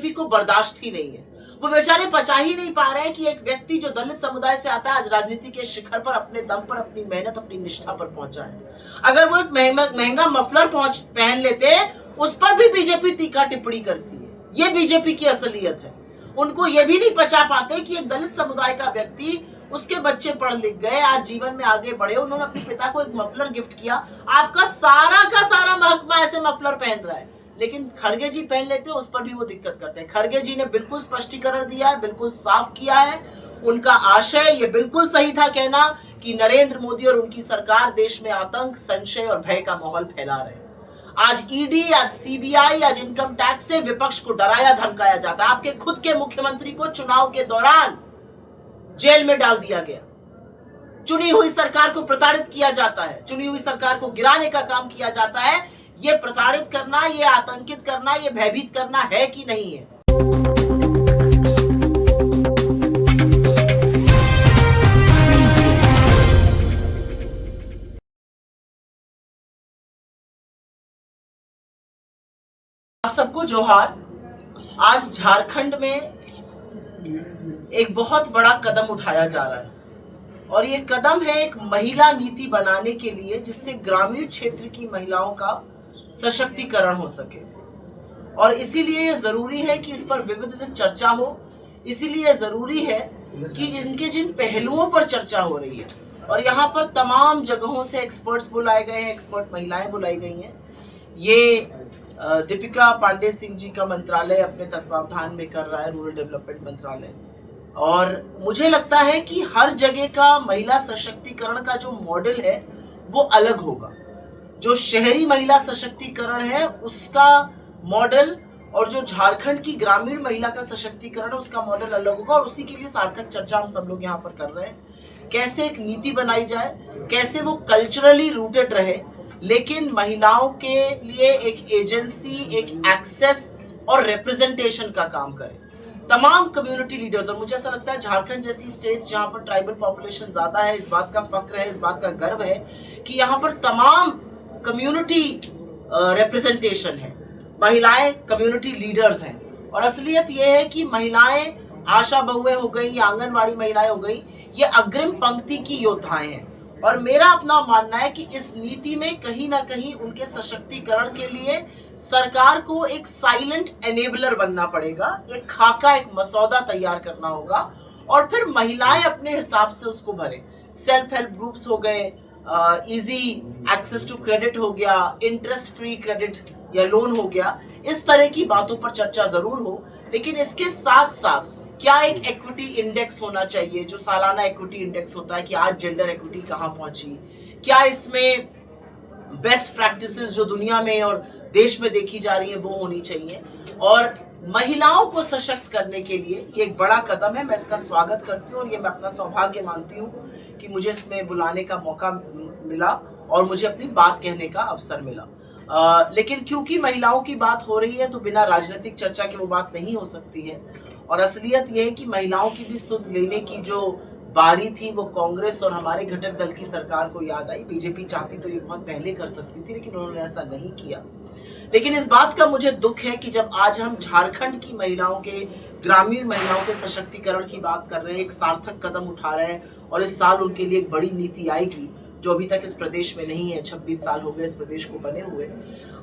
BJP को बर्दाश्त ही नहीं है। वो बेचारे पचा ही नहीं पा रहे हैं कि एक व्यक्ति जो दलित समुदाय से आता है आज राजनीति के शिखर पर अपने दम पर, अपनी मेहनत, अपनी निष्ठा पर पहुंचा है। अगर वो एक महंगा मफलर पहन लेते, उस पर भी बीजेपी तीखा टिप्पणी करती है। ये बीजेपी की असलियत है। उनको ये भी नहीं पचा पाते कि एक दलित समुदाय का व्यक्ति, उसके बच्चे पढ़ लिख गए, आज जीवन में आगे बढ़े, उन्होंने अपने पिता को एक मफलर गिफ्ट किया। आपका सारा का सारा महकमा ऐसे मफलर पहन रहा है, लेकिन खड़गे जी पहन लेते हैं, उस पर भी वो दिक्कत करते हैं। खड़गे जी ने बिल्कुल स्पष्टीकरण दिया है, बिल्कुल साफ किया है। उनका आशय ये बिल्कुल सही था कहना कि नरेंद्र मोदी और उनकी सरकार देश में आतंक, संशय और भय का माहौल फैला रहे हैं। आज ईडी, आज सीबीआई, आज इनकम टैक्स से विपक्ष को डराया धमकाया जाता है। आपके खुद के मुख्यमंत्री को चुनाव के दौरान जेल में डाल दिया गया। चुनी हुई सरकार को प्रताड़ित किया जाता है, चुनी हुई सरकार को गिराने का काम किया जाता है। ये प्रताड़ित करना, ये आतंकित करना, ये भयभीत करना है कि नहीं है? आप सबको जोहार। आज झारखंड में एक बहुत बड़ा कदम उठाया जा रहा है और ये कदम है एक महिला नीति बनाने के लिए, जिससे ग्रामीण क्षेत्र की महिलाओं का सशक्तिकरण हो सके। और इसीलिए ये जरूरी है कि इस पर विविध चर्चा हो, इसीलिए जरूरी है कि इनके जिन पहलुओं पर चर्चा हो रही है, और यहाँ पर तमाम जगहों से एक्सपर्ट्स बुलाए गए हैं, एक्सपर्ट महिलाएं बुलाई गई हैं। ये दीपिका पांडे सिंह जी का मंत्रालय अपने तत्वावधान में कर रहा है, रूरल डेवलपमेंट मंत्रालय। और मुझे लगता है कि हर जगह का महिला सशक्तिकरण का जो मॉडल है वो अलग होगा। जो शहरी महिला सशक्तिकरण है उसका मॉडल और जो झारखंड की ग्रामीण महिला का सशक्तिकरण है उसका मॉडल अलग होगा। और उसी के लिए सार्थक चर्चा हम सब लोग यहाँ पर कर रहे हैं। कैसे एक नीति बनाई जाए, कैसे वो कल्चरली रूटेड रहे, लेकिन महिलाओं के लिए एक एजेंसी, एक एक्सेस और रिप्रेजेंटेशन का काम करे। तमाम कम्युनिटी लीडर्स, और मुझे ऐसा लगता है झारखंड जैसी स्टेट्स जहाँ पर ट्राइबल पॉपुलेशन ज्यादा है, इस बात का फक्र है, इस बात का गर्व है कि यहाँ पर तमाम कम्युनिटी रिप्रेजेंटेशन है, महिलाएं कम्युनिटी लीडर्स हैं। और असलियत ये है कि महिलाएं, आशा बहुएं हो गई, आंगनवाड़ी महिलाएं हो गई, ये अग्रिम पंक्ति की योद्धाएं हैं। और मेरा अपना मानना है कि इस नीति में कहीं ना कहीं उनके सशक्तिकरण के लिए सरकार को एक साइलेंट एनेबलर बनना पड़ेगा, एक खाका, एक मसौदा तैयार करना होगा और फिर महिलाएं अपने हिसाब से उसको भरें। सेल्फ हेल्प ग्रुप्स हो गए, इजी एक्सेस टू क्रेडिट हो गया, इंटरेस्ट फ्री क्रेडिट या लोन हो गया, इस तरह की बातों पर चर्चा जरूर हो। लेकिन इसके साथ साथ क्या एक इक्विटी इंडेक्स होना चाहिए, जो सालाना इक्विटी इंडेक्स होता है कि आज जेंडर इक्विटी कहाँ पहुंची, क्या इसमें बेस्ट प्रैक्टिसेस जो दुनिया में और देश में देखी जा रही है वो होनी चाहिए। और महिलाओं को सशक्त करने के लिए ये एक बड़ा कदम है, मैं इसका स्वागत करती हूँ और ये मैं अपना सौभाग्य मानती हूँ कि मुझे इसमें बुलाने का मौका मिला और मुझे अपनी बात कहने का अवसर मिला। लेकिन क्योंकि महिलाओं की बात हो रही है तो बिना राजनीतिक चर्चा के वो बात नहीं हो सकती है। और असलियत ये है कि महिलाओं की भी सुध लेने की जो बारी थी वो कांग्रेस और हमारे घटक दल की सरकार को याद आई। बीजेपी चाहती तो ये बहुत पहले कर सकती थी, लेकिन उन्होंने ऐसा नहीं किया। लेकिन इस बात का मुझे दुख है कि जब आज हम झारखंड की महिलाओं के, ग्रामीण महिलाओं के सशक्तिकरण की बात कर रहे हैं, एक सार्थक कदम उठा रहे हैं और इस साल उनके लिए एक बड़ी नीति आएगी जो अभी तक इस प्रदेश में नहीं है। 26 साल हो गए इस प्रदेश को बने हुए।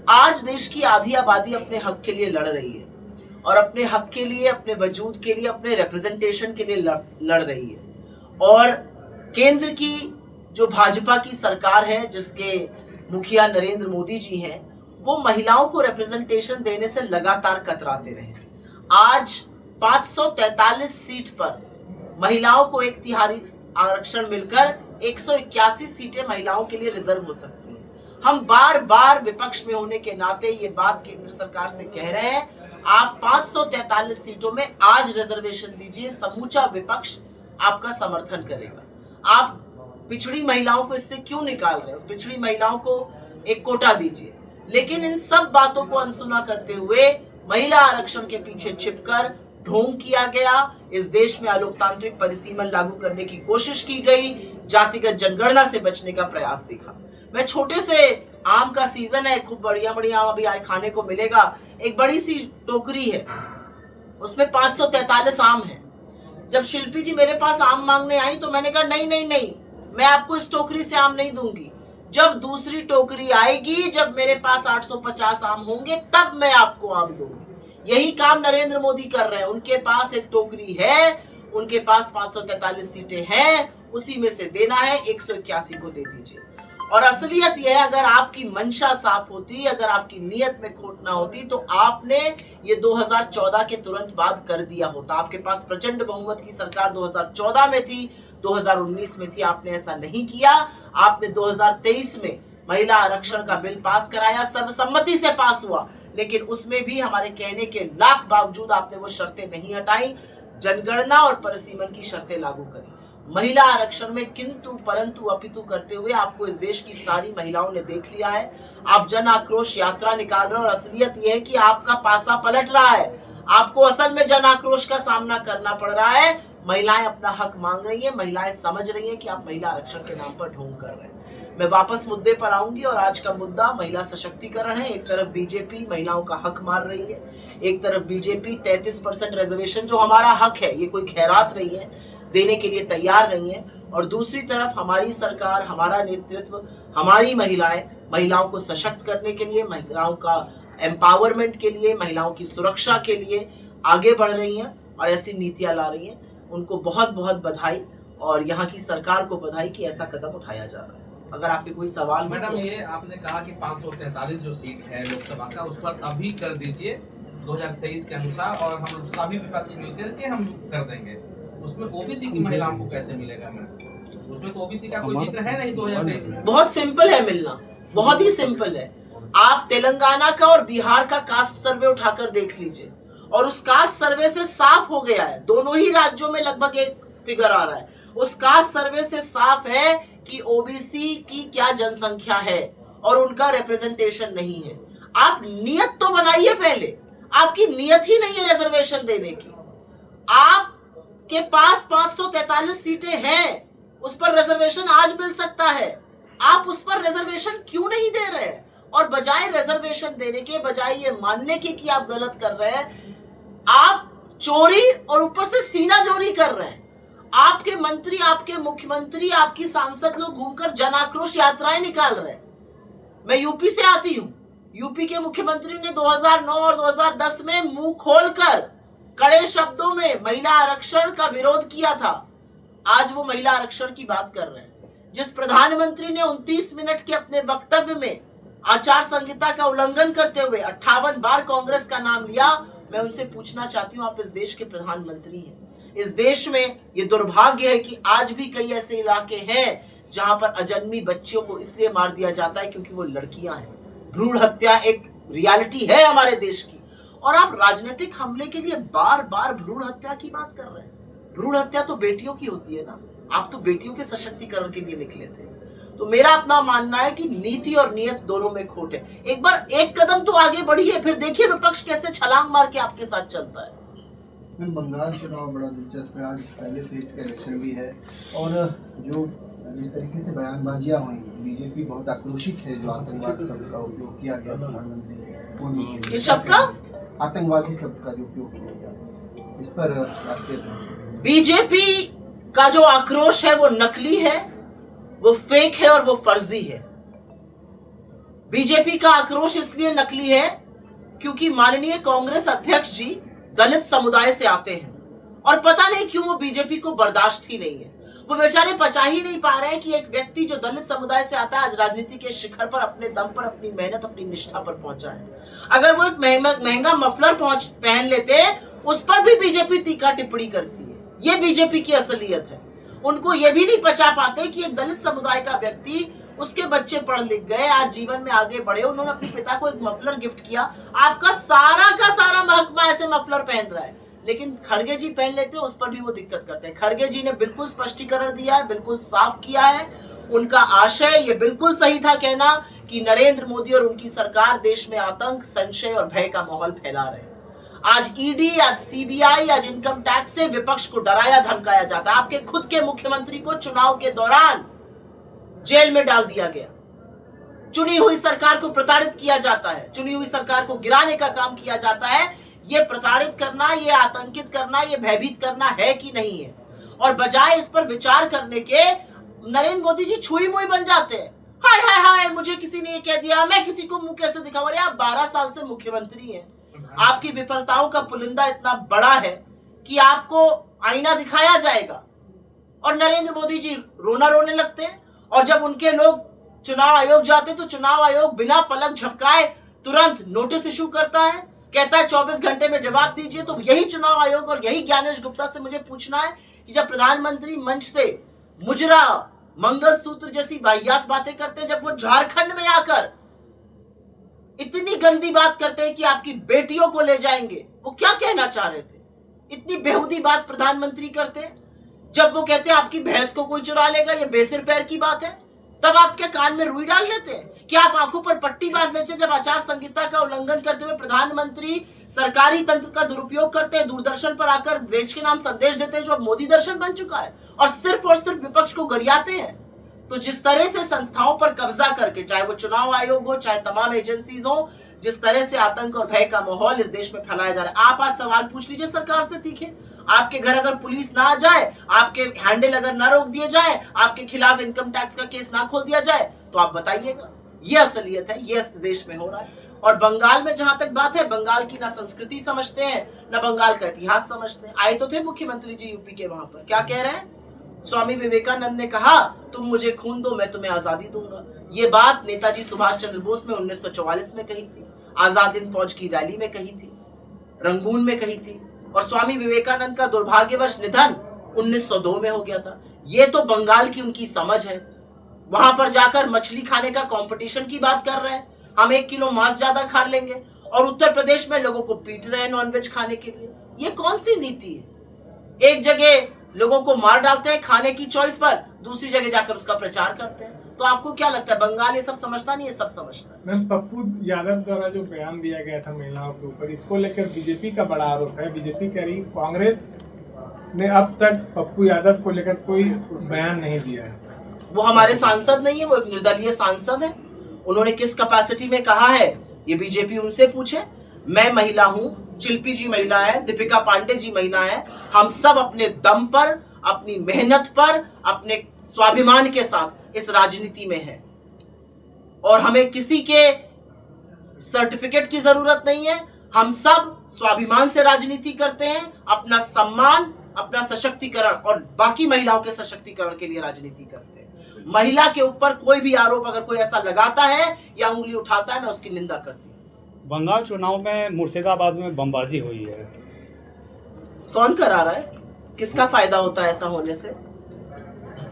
आज देश की आधी आबादी अपने हक के लिए लड़ रही है और अपने हक के लिए, अपने वजूद के लिए, अपने रिप्रेजेंटेशन के लिए लड़ रही है। और केंद्र की जो भाजपा की सरकार है, जिसके मुखिया नरेंद्र मोदी जी हैं, वो महिलाओं को रिप्रेजेंटेशन देने से लगातार कतराते रहे। आज 543 सीट पर महिलाओं को 1/3 आरक्षण मिलकर 181 सीटें महिलाओं के लिए रिजर्व हो सकती हैं। हम बार बार विपक्ष में होने के नाते ये बात केंद्र सरकार से कह रहे हैं, आप 543 सीटों में आज रिजर्वेशन दीजिए, समूचा विपक्ष आपका समर्थन करेगा। आप पिछड़ी महिलाओं को इससे क्यों निकाल रहे हो? पिछड़ी महिलाओं को एक कोटा दीजिए। लेकिन इन सब बातों को अनसुना करते हुए महिला आरक्षण के पीछे छिपकर ढोंग किया गया। इस देश में अलोकतांत्रिक परिसीमन लागू करने की कोशिश की गई, जातिगत जनगणना से बचने का प्रयास दिखा। मैं छोटे से आम का सीजन है, खूब बढ़िया बढ़िया आम अभी खाने को मिलेगा। एक बड़ी सी टोकरी है, उसमें 543 आम है। जब शिल्पी जी मेरे पास आम मांगने आई तो मैंने कहा नहीं नहीं नहीं, मैं आपको इस टोकरी से आम नहीं दूंगी। जब दूसरी टोकरी आएगी, जब मेरे पास 850 आम होंगे, तब मैं आपको आम दूंगी। यही काम नरेंद्र मोदी कर रहे हैं। उनके पास एक टोकरी है, उनके पास 543 सीटें हैं, उसी में से देना है, 181 को दे दीजिए। और असलियत यह है, अगर आपकी मंशा साफ होती, अगर आपकी नीयत में खोट ना होती, तो आपने ये 2014 के तुरंत बाद कर दिया होता। आपके पास प्रचंड बहुमत की सरकार 2014 में थी, 2019 में थी, आपने ऐसा नहीं किया। आपने 2023 में महिला आरक्षण का बिल पास कराया, सर्वसम्मति से पास हुआ, लेकिन उसमें भी हमारे कहने के लाख बावजूद आपने वो शर्तें नहीं हटाई, जनगणना और परिसीमन की शर्तें लागू करी। महिला आरक्षण में किंतु परंतु अपितु करते हुए आपको इस देश की सारी महिलाओं ने देख लिया है। आप जन आक्रोश यात्रा निकाल रहे हो और असलियत यह है कि आपका पासा पलट रहा है। आपको असल में जन आक्रोश का सामना करना पड़ रहा है। महिलाएं अपना हक मांग रही हैं, महिलाएं समझ रही हैं कि आप महिला आरक्षण के नाम पर ढोंग कर रहे हैं। मैं वापस मुद्दे पर आऊंगी और आज का मुद्दा महिला सशक्तिकरण है। एक तरफ बीजेपी महिलाओं का हक मार रही है, एक तरफ बीजेपी 33% रिजर्वेशन जो हमारा हक है, ये कोई खैरात नहीं है, देने के लिए तैयार नहीं है, और दूसरी तरफ हमारी सरकार, हमारा नेतृत्व, हमारी महिलाओं को सशक्त करने के लिए, महिलाओं का एम्पावरमेंट के लिए, महिलाओं की सुरक्षा के लिए आगे बढ़ रही हैं और ऐसी नीतियां ला रही हैं। उनको बहुत बहुत बधाई और यहाँ की सरकार को बधाई कि ऐसा कदम उठाया जा रहा है। अगर आपके कोई सवाल। मैडम, ये आपने कहा कि 543 जो सीट है लोकसभा का, उस पर अभी कर दीजिए 2023 के अनुसार, और हम सभी विपक्ष मिलकर के हम कर देंगे। उसमें ओबीसी की महिलाओं को कैसे मिलेगा मैडम? उसमें तो ओबीसी का कोई जिक्र है नहीं 2023 में। बहुत सिंपल है मिलना, बहुत ही सिंपल है। आप तेलंगाना का और बिहार का कास्ट सर्वे उठाकर देख लीजिए, और उस कास्ट सर्वे से साफ हो गया है, दोनों ही राज्यों में लगभग एक फिगर आ रहा है। उस कास्ट सर्वे से साफ है कि ओबीसी की क्या जनसंख्या है और उनका रिप्रेजेंटेशन नहीं है। आप नियत तो बनाइए पहले, आपकी नियत ही नहीं है रिजर्वेशन देने की। आप के पास 543 सीटें हैं, उस पर रिजर्वेशन आज मिल सकता है। आप उस पर रिजर्वेशन क्यों नहीं दे रहे? और बजाय रिजर्वेशन देने के, बजाय ये मानने के कि आप गलत कर रहे हैं, आप चोरी और ऊपर से सीना चोरी कर रहे हैं। आपके मंत्री, आपके मुख्यमंत्री, आपकी सांसद लोग घूमकर जन आक्रोश यात्राएं निकाल रहे हैं। मैं यूपी से आती हूं। यूपी के मुख्यमंत्री ने 2009 और 2010 में मुंह खोलकर कड़े शब्दों में महिला आरक्षण का विरोध किया था। आज वो महिला आरक्षण की बात कर रहे हैं। जिस प्रधानमंत्री ने 29 मिनट के अपने वक्तव्य में आचार संहिता का उल्लंघन करते हुए 58 बार कांग्रेस का नाम लिया, मैं उनसे पूछना चाहती हूँ, आप इस देश के प्रधानमंत्री हैं। इस देश में ये दुर्भाग्य है कि आज भी कई ऐसे इलाके हैं जहां पर अजन्मी बच्चियों को इसलिए मार दिया जाता है क्योंकि वो लड़कियां हैं। भ्रूण हत्या एक रियलिटी है हमारे देश की, और आप राजनीतिक हमले के लिए बार बार भ्रूण हत्या की बात कर रहे हैं। भ्रूण हत्या तो बेटियों की होती है ना, आप तो बेटियों के सशक्तिकरण के लिए निकले थे। तो मेरा अपना मानना है कि नीति और नियत दोनों में खोट है। एक बार एक कदम तो आगे बढ़िए, फिर देखिए विपक्ष कैसे छलांग मार के आपके साथ चलता है। बंगाल चुनाव बड़ा दिलचस्प है, आज पहले फेज का इलेक्शन भी है, और जो जिस तरीके से बयानबाजियां हुई, बीजेपी बहुत आक्रोशित है। जो आतंकवाद शब्द का उपयोग किया गया प्रधानमंत्री मोदी के, इस शब्द का, आतंकवादी शब्द का जो उपयोग किया गया, इस पर राष्ट्रीय बीजेपी का जो आक्रोश है वो नकली है, वो फेक है और वो फर्जी है। बीजेपी का आक्रोश इसलिए नकली है क्योंकि माननीय कांग्रेस अध्यक्ष जी दलित समुदाय से आते हैं और पता नहीं क्यों वो बीजेपी को बर्दाश्त ही नहीं है। वो बेचारे पचा ही नहीं पा रहे हैं कि एक व्यक्ति जो दलित समुदाय से आता है आज राजनीति के शिखर पर अपने दम पर, अपनी मेहनत, अपनी निष्ठा पर पहुंचा है। अगर वो एक महंगा मफलर पहन लेते, उस पर भी बीजेपी तीखा टिप्पणी करती है। ये बीजेपी की असलियत है। उनको ये भी नहीं पचा पाते कि एक दलित समुदाय का व्यक्ति, उसके बच्चे पढ़ लिख गए, आज जीवन में आगे बढ़े, उन्होंने अपने पिता को एक मफलर गिफ्ट किया। आपका सारा का सारा महकमा ऐसे मफलर पहन रहा है, लेकिन खड़गे जी पहन लेते हैं, उस पर भी वो दिक्कत करते हैं। खड़गे जी ने बिल्कुल स्पष्टीकरण दिया है, बिल्कुल साफ किया है। उनका आशय ये बिल्कुल सही था कहना कि नरेंद्र मोदी और उनकी सरकार देश में आतंक, संशय और भय का माहौल फैला रहे हैं। आज ईडी, आज सीबीआई, आज इनकम टैक्स से विपक्ष को डराया धमकाया जाता है। आपके खुद के मुख्यमंत्री को चुनाव के दौरान जेल में डाल दिया गया। चुनी हुई सरकार को प्रताड़ित किया जाता है, चुनी हुई सरकार को गिराने का काम किया जाता है। ये प्रताड़ित करना, ये आतंकित करना, ये भयभीत करना है कि नहीं है। और बजाय इस पर विचार करने के नरेंद्र मोदी जी छुई मुई बन जाते हैं। हाय हाय हाय, मुझे किसी ने ये कह दिया, मैं किसी को मुंह कैसे दिखाऊं। अरे आप 12 साल से मुख्यमंत्री हैं, आपकी विफलताओं का पुलिंदा इतना बड़ा है कि आपको आईना दिखाया जाएगा। और नरेंद्र मोदी जी रोने लगते हैं। और जब उनके लोग चुनाव आयोग जाते तो चुनाव आयोग बिना पलक झपकाए तुरंत नोटिस इशू करता है, कहता है 24 घंटे में जवाब दीजिए। तो यही चुनाव आयोग और यही ज्ञानेश गुप्ता से मुझे पूछना है कि जब प्रधानमंत्री मंच से मुजरा, मंगलसूत्र जैसी वाहियात बातें करते हैं, जब वो झारखंड में आकर इतनी गंदी बात करते हैं कि आपकी बेटियों को ले जाएंगे, वो क्या कहना चाह रहे थे? इतनी बेहुदी बात प्रधानमंत्री करते हैं। जब वो कहते हैं आपकी भैंस को कोई चुरा लेगा, ये बेसिर पैर की बात है, तब आपके कान में रुई डाल लेते हैं। क्या आप आंखों पर पट्टी बांध लेते हैं जब आचार संहिता का उल्लंघन करते हुए प्रधानमंत्री सरकारी तंत्र का दुरुपयोग करते हैं, दूरदर्शन पर आकर देश के नाम संदेश देते हैं जो अब मोदी दर्शन बन चुका है, और सिर्फ विपक्ष को गरियाते हैं? तो जिस तरह से संस्थाओं पर कब्जा करके, चाहे वो चुनाव आयोग हो, चाहे तमाम एजेंसीज हो, जिस तरह से आतंक और भय का माहौल इस देश में फैलाया जा रहा है, आप आज सवाल पूछ लीजिए सरकार से तीखे। आपके घर अगर पुलिस ना आ जाए, आपके हैंडल अगर ना रोक दिए जाए, आपके खिलाफ इनकम टैक्स का केस ना खोल दिया जाए, तो आप बताइएगा। ये असलियत है, ये इस देश में हो रहा है। और बंगाल में जहां तक बात है, बंगाल की ना संस्कृति समझते हैं, ना बंगाल का इतिहास समझते हैं। आए तो थे मुख्यमंत्री जी यूपी के, वहां पर क्या कह रहे हैं? स्वामी विवेकानंद ने कहा, तुम मुझे खून दो, मैं तुम्हें आजादी दूंगा। ये बात नेताजी सुभाष चंद्र बोस ने 1944 में कही थी, आजाद हिंद फौज की रैली में कही थी, रंगून में कही थी। और स्वामी विवेकानंद का दुर्भाग्यवश निधन 1902 में हो गया था। ये तो बंगाल की उनकी समझ है। वहां पर जाकर मछली खाने का कंपटीशन की बात कर रहे हैं, हम 1 किलो मांस ज्यादा खा लेंगे, और उत्तर प्रदेश में लोगों को पीट रहे हैं नॉनवेज खाने के लिए। ये कौन सी नीति है? एक जगह लोगों को मार डालते हैं खाने की चॉइस पर, दूसरी जगह जाकर उसका प्रचार करते हैं। तो आपको क्या लगता है, बंगाल ये सब समझता नहीं? ये सब समझता है। मैम, पप्पू यादव द्वारा जो बयान दिया गया था महिलाओं के ऊपर, इसको लेकर बीजेपी का बड़ा आरोप है। बीजेपी कह रही कांग्रेस ने अब तक पप्पू यादव को लेकर कोई बयान नहीं दिया है। वो हमारे सांसद नहीं है, वो एक निर्दलीय सांसद है। उन्होंने किस कैपेसिटी में कहा है, ये बीजेपी उनसे पूछे। मैं महिला हूं, शिल्पी जी महिला है, दीपिका पांडे जी महिला है। हम सब अपने दम पर, अपनी मेहनत पर, अपने स्वाभिमान के साथ इस राजनीति में है, और हमें किसी के सर्टिफिकेट की जरूरत नहीं है। हम सब स्वाभिमान से राजनीति करते हैं, अपना सम्मान, अपना सशक्तिकरण और बाकी महिलाओं के सशक्तिकरण के लिए राजनीति करते हैं। महिला के ऊपर कोई भी आरोप अगर कोई ऐसा लगाता है या उंगली उठाता है, मैं उसकी निंदा करती हूँ। बंगाल चुनाव में मुर्शिदाबाद में बमबाजी हुई है, कौन करा रहा है? किसका फायदा होता है ऐसा होने से?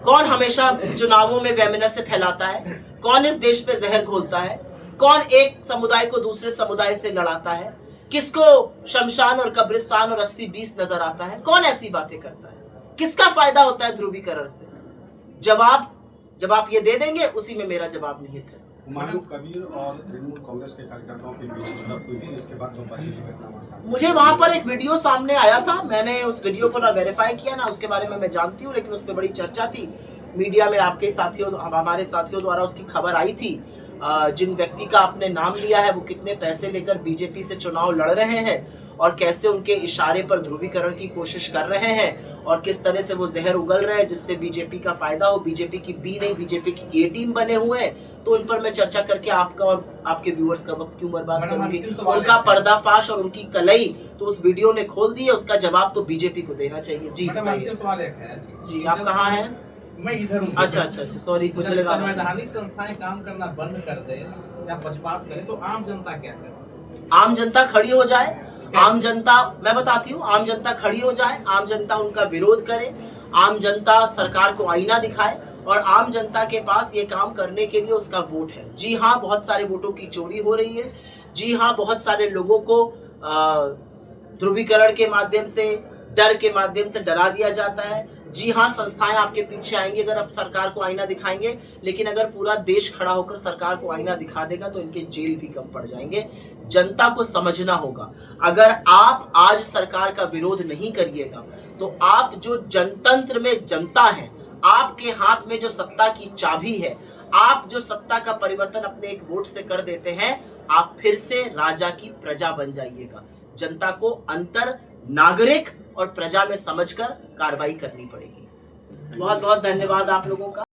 कौन हमेशा चुनावों में वैमनस्य फैलाता है? कौन इस देश पे जहर घोलता है? कौन एक समुदाय को दूसरे समुदाय से लड़ाता है? किसको शमशान और कब्रिस्तान और 80-20 नजर आता है? कौन ऐसी बातें करता है? किसका फायदा होता है ध्रुवीकरण से? जब आप ये दे देंगे, उसी में मेरा जवाब निहित है। हुमायूं कबीर और तृणमूल कांग्रेस के कार्यकर्ताओं के बीच झड़प हुई थी, इसके बाद मुझे वहां पर एक वीडियो सामने आया था। मैंने उस वीडियो को ना वेरीफाई किया, ना उसके बारे में मैं जानती हूँ, लेकिन उस पर बड़ी चर्चा थी मीडिया में। आपके साथियों, हमारे साथियों द्वारा उसकी खबर आई थी। जिन व्यक्ति का आपने नाम लिया है, वो कितने पैसे लेकर बीजेपी से चुनाव लड़ रहे हैं, और कैसे उनके इशारे पर ध्रुवीकरण की कोशिश कर रहे हैं, और किस तरह से वो जहर उगल रहे हैं जिससे बीजेपी का फायदा हो। बीजेपी की बी नहीं, बीजेपी की ए टीम बने हुए हैं। तो उन पर मैं चर्चा करके आपका और आपके व्यूअर्स का वक्त क्यों बर्बाद करूंगी? उनका पर्दाफाश और उनकी कलई तो उस वीडियो ने खोल दी है, उसका जवाब तो बीजेपी को देना चाहिए। जी बताइए। जी, आप कहाँ हैं? मैं इधर हूँ। अच्छा, सॉरी, मुझे लगा। संवैधानिक संस्थाएं काम करना बंद कर दे या पक्षपात करे तो आम जनता क्या करे? आम जनता खड़ी हो जाए। आम जनता, मैं बताती हूँ, आम जनता खड़ी हो जाए, आम जनता उनका विरोध करे, आम जनता सरकार को आईना दिखाए, और आम जनता के पास ये काम करने के लिए उसका वोट है। जी हाँ, बहुत सारे वोटों की चोरी हो रही है। जी हाँ, बहुत सारे लोगों को ध्रुवीकरण के माध्यम से, डर के माध्यम से डरा दिया जाता है। जी हाँ, संस्थाएं आपके पीछे आएंगी अगर आप सरकार को आईना दिखाएंगे, लेकिन अगर पूरा देश खड़ा होकर सरकार को आईना दिखा देगा तो इनके जेल भी कम पड़ जाएंगे। जनता को समझना होगा, अगर आप आज सरकार का विरोध नहीं करिएगा तो आप जो जनतंत्र में जनता है, आपके हाथ में जो सत्ता की चाबी है, आप जो सत्ता का परिवर्तन अपने एक वोट से कर देते हैं, आप फिर से राजा की प्रजा बन जाइएगा। जनता को अंतर नागरिक और प्रजा में समझकर कार्रवाई करनी पड़ेगी। बहुत बहुत धन्यवाद आप लोगों का।